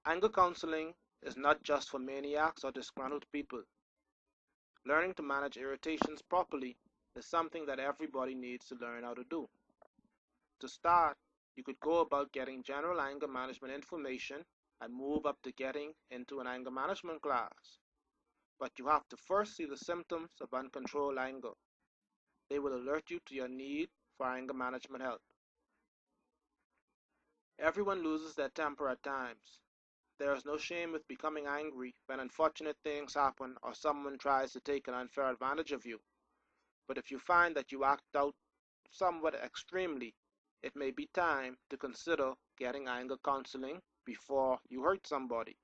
Anger counseling is not just for maniacs or disgruntled people. Learning to manage irritations properly is something that everybody needs to learn how to do. To start, you could go about getting general anger management information and move up to getting into an anger management class. But you have to first see the symptoms of uncontrolled anger. They will alert you to your need for anger management help. Everyone loses their temper at times. There is no shame with becoming angry when unfortunate things happen or someone tries to take an unfair advantage of you. But if you find that you act out somewhat extremely, it may be time to consider getting anger counseling before you hurt somebody.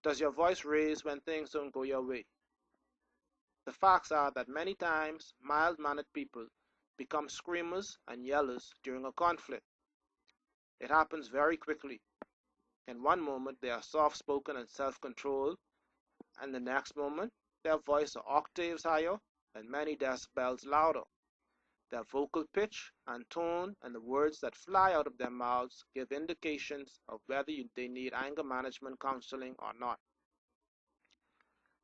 Does your voice raise when things don't go your way? The facts are that many times mild-mannered people become screamers and yellers during a conflict. It happens very quickly. In one moment they are soft-spoken and self-controlled, and the next moment their voice are octaves higher and many decibels louder. Their vocal pitch and tone and the words that fly out of their mouths give indications of whether they need anger management counseling or not.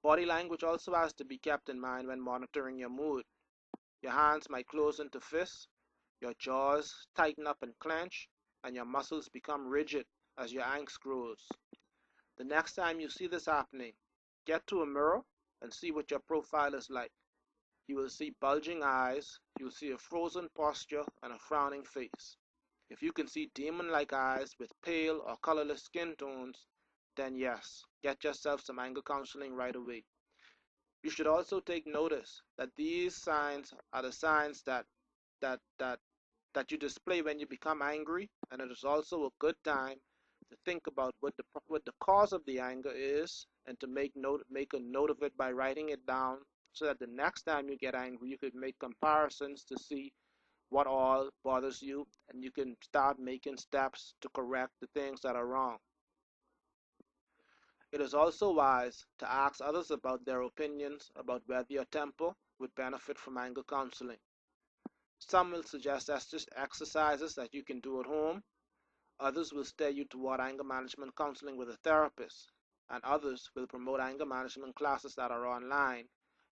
Body language also has to be kept in mind when monitoring your mood. Your hands might close into fists, your jaws tighten up and clench, and your muscles become rigid as your angst grows. The next time you see this happening, get to a mirror and see what your profile is like. You will see bulging eyes, you will see a frozen posture and a frowning face. If you can see demon-like eyes with pale or colorless skin tones, then yes, get yourself some anger counseling right away. You should also take notice that these signs are the signs that that that you display when you become angry, and it is also a good time to think about what the cause of the anger is and to make a note of it by writing it down so that the next time you get angry you could make comparisons to see what all bothers you, and you can start making steps to correct the things that are wrong. It is also wise to ask others about their opinions about whether your temper would benefit from anger counseling. Some will suggest exercises that you can do at home, others will steer you toward anger management counseling with a therapist, and others will promote anger management classes that are online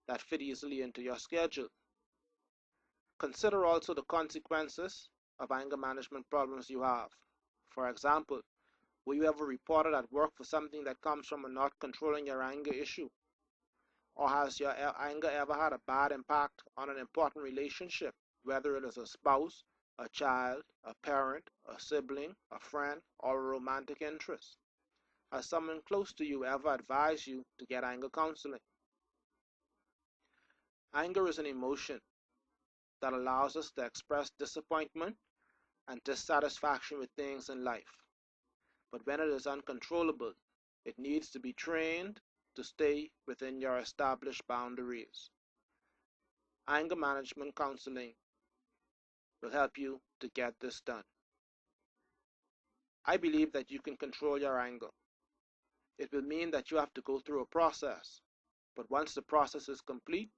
that fit easily into your schedule. Consider also the consequences of anger management problems you have. For example, were you ever reported at work for something that comes from a not controlling your anger issue? Or has your anger ever had a bad impact on an important relationship, whether it is a spouse, a child, a parent, a sibling, a friend, or a romantic interest? Has someone close to you ever advised you to get anger counseling? Anger is an emotion that allows us to express disappointment and dissatisfaction with things in life. But when it is uncontrollable, it needs to be trained to stay within your established boundaries. Anger management counseling will help you to get this done. I believe that you can control your anger. It will mean that you have to go through a process, but once the process is complete,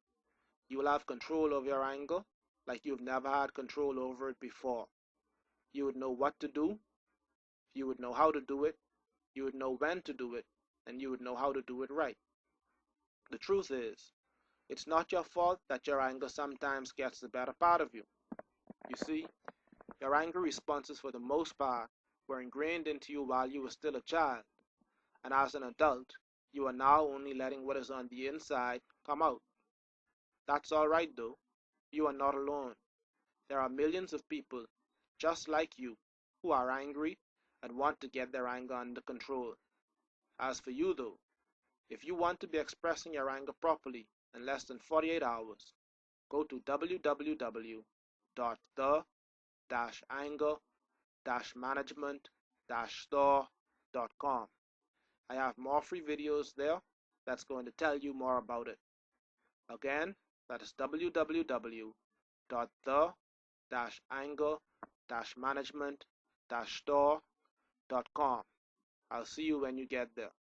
you will have control over your anger like you've never had control over it before. You would know what to do, you would know how to do it, you would know when to do it, and you would know how to do it right. The truth is, it's not your fault that your anger sometimes gets the better part of you. You see, your anger responses for the most part were ingrained into you while you were still a child, and as an adult, you are now only letting what is on the inside come out. That's all right though. You are not alone. There are millions of people just like you who are angry and want to get their anger under control. As for you though, if you want to be expressing your anger properly in less than 48 hours, go to www.the-anger-management-store.com. I have more free videos there that's going to tell you more about it. Again, that is www.the-anger-management-store.com. I'll see you when you get there.